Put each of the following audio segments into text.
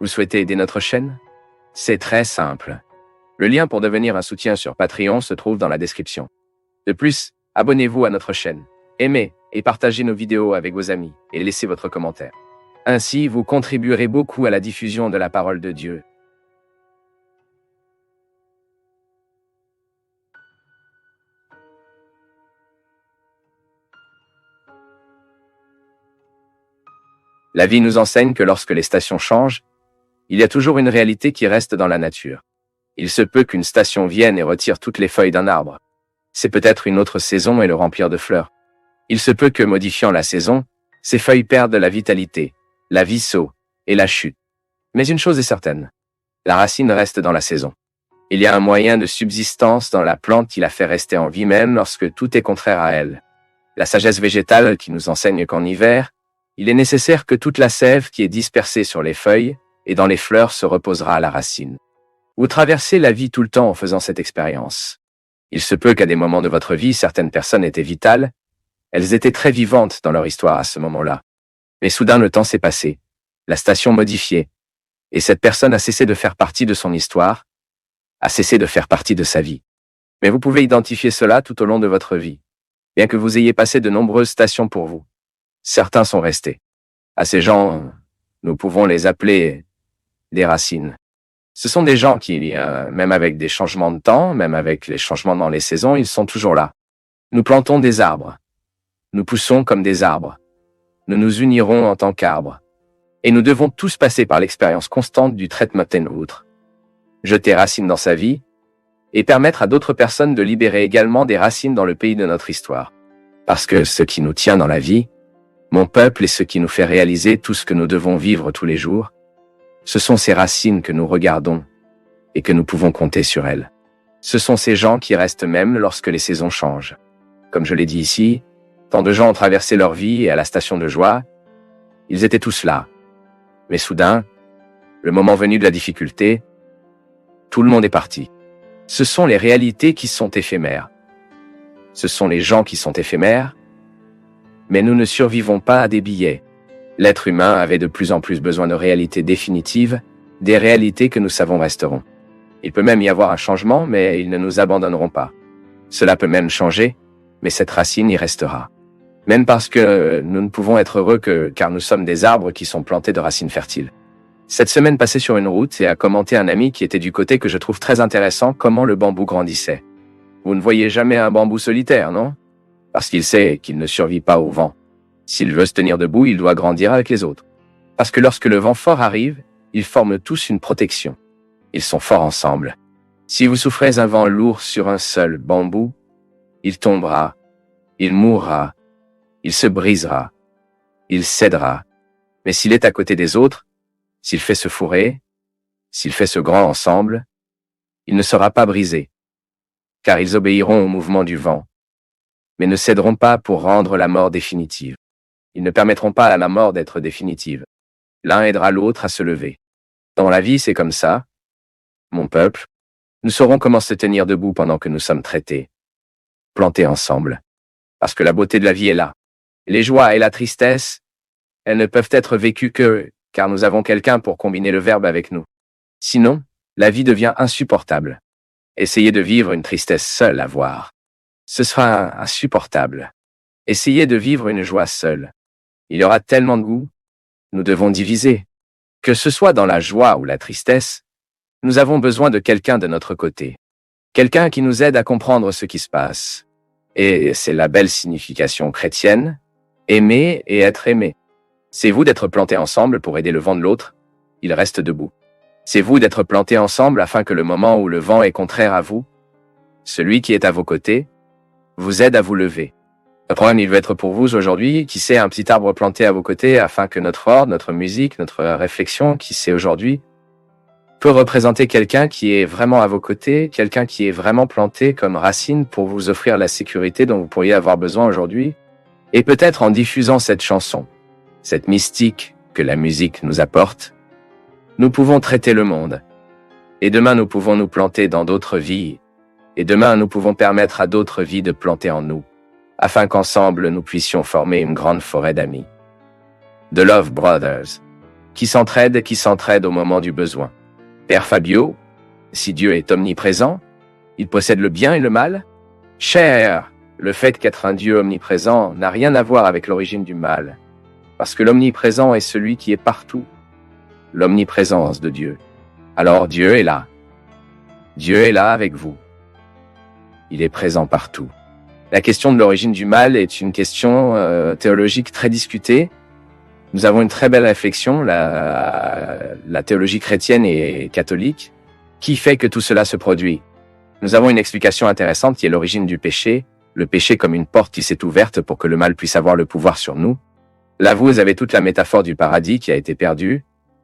Vous souhaitez aider notre chaîne? C'est très simple. Le lien pour devenir un soutien sur Patreon se trouve dans la description. De plus, abonnez-vous à notre chaîne, aimez et partagez nos vidéos avec vos amis et laissez votre commentaire. Ainsi, vous contribuerez beaucoup à la diffusion de la parole de Dieu. La vie nous enseigne que lorsque les stations changent, il y a toujours une réalité qui reste dans la nature. Il se peut qu'une station vienne et retire toutes les feuilles d'un arbre. C'est peut-être une autre saison et le remplir de fleurs. Il se peut que, modifiant la saison, ces feuilles perdent la vitalité, la vie saute et la chute. Mais une chose est certaine, la racine reste dans la saison. Il y a un moyen de subsistance dans la plante qui la fait rester en vie même lorsque tout est contraire à elle. La sagesse végétale qui nous enseigne qu'en hiver, il est nécessaire que toute la sève qui est dispersée sur les feuilles et dans les fleurs se reposera à la racine. Vous traversez la vie tout le temps en faisant cette expérience. Il se peut qu'à des moments de votre vie, certaines personnes étaient vitales, elles étaient très vivantes dans leur histoire à ce moment-là. Mais soudain, le temps s'est passé, la station modifiée, et cette personne a cessé de faire partie de son histoire, a cessé de faire partie de sa vie. Mais vous pouvez identifier cela tout au long de votre vie, bien que vous ayez passé de nombreuses stations pour vous. Certains sont restés. À ces gens, nous pouvons les appeler des racines. Ce sont des gens qui, même avec des changements de temps, même avec les changements dans les saisons, ils sont toujours là. Nous plantons des arbres. Nous poussons comme des arbres. Nous nous unirons en tant qu'arbres. Et nous devons tous passer par l'expérience constante du traitement outre. Jeter racines dans sa vie et permettre à d'autres personnes de libérer également des racines dans le pays de notre histoire. Parce que ce qui nous tient dans la vie, mon peuple, est ce qui nous fait réaliser tout ce que nous devons vivre tous les jours, ce sont ces racines que nous regardons et que nous pouvons compter sur elles. Ce sont ces gens qui restent même lorsque les saisons changent. Comme je l'ai dit ici, tant de gens ont traversé leur vie et à la station de joie, ils étaient tous là. Mais soudain, le moment venu de la difficulté, tout le monde est parti. Ce sont les réalités qui sont éphémères. Ce sont les gens qui sont éphémères, mais nous ne survivons pas à des billets. L'être humain avait de plus en plus besoin de réalités définitives, des réalités que nous savons resteront. Il peut même y avoir un changement, mais ils ne nous abandonneront pas. Cela peut même changer, mais cette racine y restera. Même parce que nous ne pouvons être heureux car nous sommes des arbres qui sont plantés de racines fertiles. Cette semaine passée sur une route et a commenté un ami qui était du côté que je trouve très intéressant comment le bambou grandissait. Vous ne voyez jamais un bambou solitaire, non? Parce qu'il sait qu'il ne survit pas au vent. S'il veut se tenir debout, il doit grandir avec les autres. Parce que lorsque le vent fort arrive, ils forment tous une protection. Ils sont forts ensemble. Si vous souffrez un vent lourd sur un seul bambou, il tombera, il mourra, il se brisera, il cédera. Mais s'il est à côté des autres, s'il fait se fourrer, s'il fait se grand ensemble, il ne sera pas brisé, car ils obéiront au mouvement du vent, mais ne céderont pas pour rendre la mort définitive. Ils ne permettront pas à la mort d'être définitive. L'un aidera l'autre à se lever. Dans la vie, c'est comme ça. Mon peuple, nous saurons comment se tenir debout pendant que nous sommes traités, plantés ensemble. Parce que la beauté de la vie est là. Les joies et la tristesse, elles ne peuvent être vécues car nous avons quelqu'un pour combiner le verbe avec nous. Sinon, la vie devient insupportable. Essayez de vivre une tristesse seule à voir. Ce sera insupportable. Essayez de vivre une joie seule. Il y aura tellement de goût. Nous devons diviser. Que ce soit dans la joie ou la tristesse, nous avons besoin de quelqu'un de notre côté. Quelqu'un qui nous aide à comprendre ce qui se passe. Et c'est la belle signification chrétienne, aimer et être aimé. C'est vous d'être plantés ensemble pour aider le vent de l'autre, il reste debout. C'est vous d'être plantés ensemble afin que le moment où le vent est contraire à vous, celui qui est à vos côtés, vous aide à vous lever. Le problème, il veut être pour vous aujourd'hui, qui sait un petit arbre planté à vos côtés afin que notre ordre, notre musique, notre réflexion, qui sait aujourd'hui, peut représenter quelqu'un qui est vraiment à vos côtés, quelqu'un qui est vraiment planté comme racine pour vous offrir la sécurité dont vous pourriez avoir besoin aujourd'hui. Et peut-être en diffusant cette chanson, cette mystique que la musique nous apporte, nous pouvons traiter le monde. Et demain, nous pouvons nous planter dans d'autres vies. Et demain, nous pouvons permettre à d'autres vies de planter en nous, afin qu'ensemble, nous puissions former une grande forêt d'amis. The Love Brothers. qui s'entraident au moment du besoin. Père Fabio, si Dieu est omniprésent, il possède le bien et le mal? Cher, le fait qu'être un Dieu omniprésent n'a rien à voir avec l'origine du mal, parce que l'omniprésent est celui qui est partout, l'omniprésence de Dieu. Alors Dieu est là. Dieu est là avec vous. Il est présent partout. La question de l'origine du mal est une question théologique très discutée. Nous avons une très belle réflexion, la théologie chrétienne et catholique, qui fait que tout cela se produit. Nous avons une explication intéressante qui est l'origine du péché, le péché comme une porte qui s'est ouverte pour que le mal puisse avoir le pouvoir sur nous. Là, vous avez toute la métaphore du paradis qui a été perdue,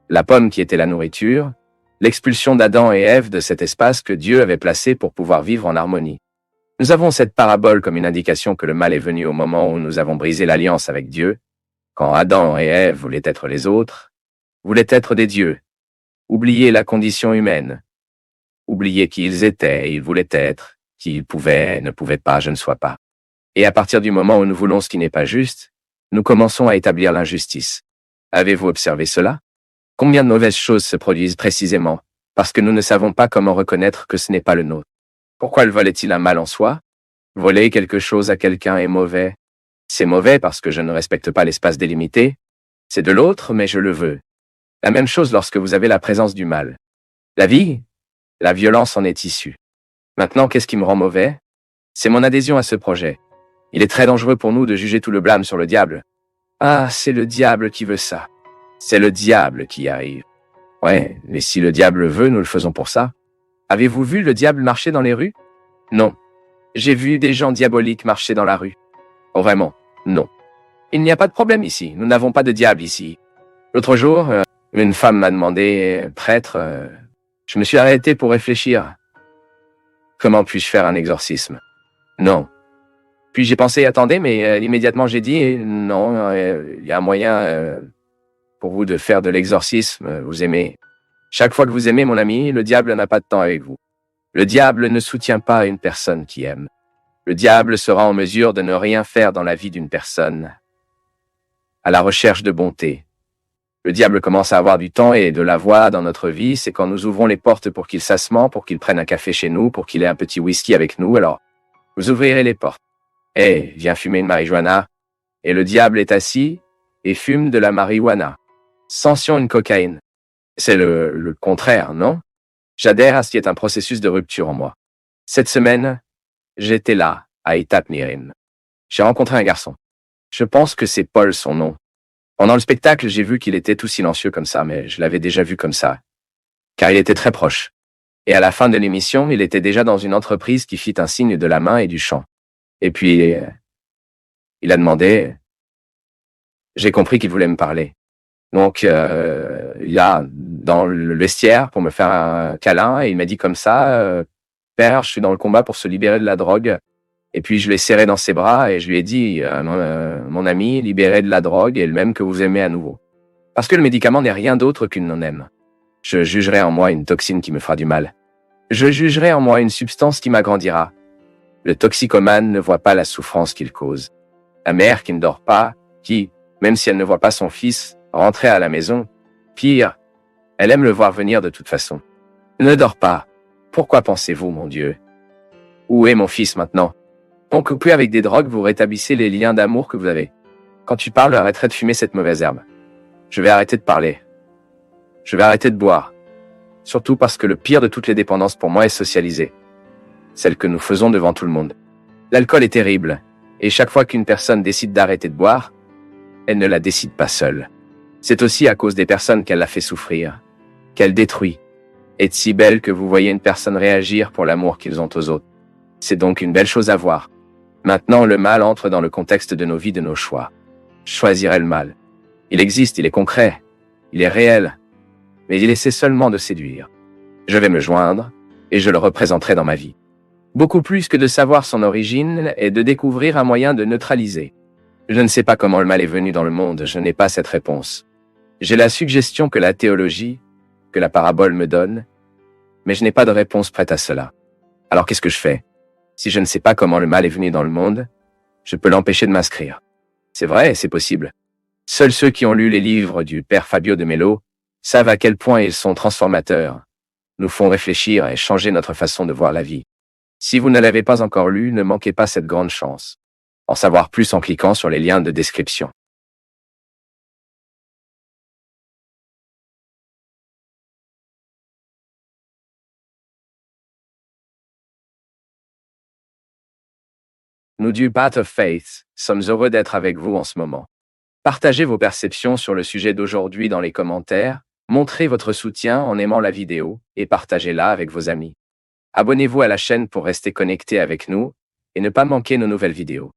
la pomme qui était la nourriture, l'expulsion d'Adam et Ève de cet espace que Dieu avait placé pour pouvoir vivre en harmonie. Nous avons cette parabole comme une indication que le mal est venu au moment où nous avons brisé l'alliance avec Dieu, quand Adam et Ève voulaient être les autres, voulaient être des dieux. Oubliez la condition humaine. Oubliez qui ils étaient, ils voulaient être, qui ils pouvaient, ne pouvaient pas, je ne sois pas. Et à partir du moment où nous voulons ce qui n'est pas juste, nous commençons à établir l'injustice. Avez-vous observé cela? Combien de mauvaises choses se produisent précisément, parce que nous ne savons pas comment reconnaître que ce n'est pas le nôtre? Pourquoi le vol est-il un mal en soi? Voler quelque chose à quelqu'un est mauvais. C'est mauvais parce que je ne respecte pas l'espace délimité. C'est de l'autre, mais je le veux. La même chose lorsque vous avez la présence du mal. La vie, la violence en est issue. Maintenant, qu'est-ce qui me rend mauvais? C'est mon adhésion à ce projet. Il est très dangereux pour nous de juger tout le blâme sur le diable. Ah, c'est le diable qui veut ça. C'est le diable qui y arrive. Ouais, mais si le diable le veut, nous le faisons pour ça. Avez-vous vu le diable marcher dans les rues? Non. J'ai vu des gens diaboliques marcher dans la rue. Oh vraiment? Non. Il n'y a pas de problème ici. Nous n'avons pas de diable ici. L'autre jour, une femme m'a demandé, prêtre, je me suis arrêté pour réfléchir. Comment puis-je faire un exorcisme? Non. Puis j'ai pensé, attendez, mais immédiatement j'ai dit, non, il y a un moyen pour vous de faire de l'exorcisme, vous aimez. Chaque fois que vous aimez, mon ami, le diable n'a pas de temps avec vous. Le diable ne soutient pas une personne qui aime. Le diable sera en mesure de ne rien faire dans la vie d'une personne, à la recherche de bonté. Le diable commence à avoir du temps et de la voix dans notre vie, c'est quand nous ouvrons les portes pour qu'il s'assoie, pour qu'il prenne un café chez nous, pour qu'il ait un petit whisky avec nous, alors vous ouvrirez les portes. Eh, viens fumer une marijuana. Et le diable est assis et fume de la marijuana. Sension une cocaïne. C'est le contraire, non? J'adhère à ce qui est un processus de rupture en moi. Cette semaine, j'étais là, à Itapemirim. J'ai rencontré un garçon. Je pense que c'est Paul son nom. Pendant le spectacle, j'ai vu qu'il était tout silencieux comme ça, mais je l'avais déjà vu comme ça. Car il était très proche. Et à la fin de l'émission, il était déjà dans une entreprise qui fit un signe de la main et du chant. Et puis, il a demandé, j'ai compris qu'il voulait me parler. Donc, il y a dans le vestiaire pour me faire un câlin et il m'a dit comme ça, Père, je suis dans le combat pour se libérer de la drogue. Et puis je l'ai serré dans ses bras et je lui ai dit, mon ami, libéré de la drogue est le même que vous aimez à nouveau. Parce que le médicament n'est rien d'autre qu'une non-aime. Je jugerai en moi une toxine qui me fera du mal. Je jugerai en moi une substance qui m'agrandira. Le toxicomane ne voit pas la souffrance qu'il cause. La mère qui ne dort pas, qui, même si elle ne voit pas son fils rentrer à la maison, pire, elle aime le voir venir de toute façon. Ne dors pas. Pourquoi pensez-vous, mon Dieu? Où est mon fils maintenant? Donc, plus avec des drogues, vous rétablissez les liens d'amour que vous avez. Quand tu parles, arrêterai de fumer cette mauvaise herbe. Je vais arrêter de parler. Je vais arrêter de boire. Surtout parce que le pire de toutes les dépendances pour moi est socialisée. Celle que nous faisons devant tout le monde. L'alcool est terrible. Et chaque fois qu'une personne décide d'arrêter de boire, elle ne la décide pas seule. C'est aussi à cause des personnes qu'elle la fait souffrir, qu'elle détruit. Est si belle que vous voyez une personne réagir pour l'amour qu'ils ont aux autres. C'est donc une belle chose à voir. Maintenant, le mal entre dans le contexte de nos vies, de nos choix. Je choisirai le mal. Il existe, il est concret, il est réel, mais il essaie seulement de séduire. Je vais me joindre, et je le représenterai dans ma vie. Beaucoup plus que de savoir son origine et de découvrir un moyen de neutraliser. Je ne sais pas comment le mal est venu dans le monde, je n'ai pas cette réponse. J'ai la suggestion que la théologie, que la parabole me donne, mais je n'ai pas de réponse prête à cela. Alors qu'est-ce que je fais? Si je ne sais pas comment le mal est venu dans le monde, je peux l'empêcher de m'inscrire. C'est vrai, c'est possible. Seuls ceux qui ont lu les livres du père Fabio de Mello savent à quel point ils sont transformateurs, nous font réfléchir et changer notre façon de voir la vie. Si vous ne l'avez pas encore lu, ne manquez pas cette grande chance. En savoir plus en cliquant sur les liens de description. Nous du Path of Faith sommes heureux d'être avec vous en ce moment. Partagez vos perceptions sur le sujet d'aujourd'hui dans les commentaires, montrez votre soutien en aimant la vidéo et partagez-la avec vos amis. Abonnez-vous à la chaîne pour rester connecté avec nous et ne pas manquer nos nouvelles vidéos.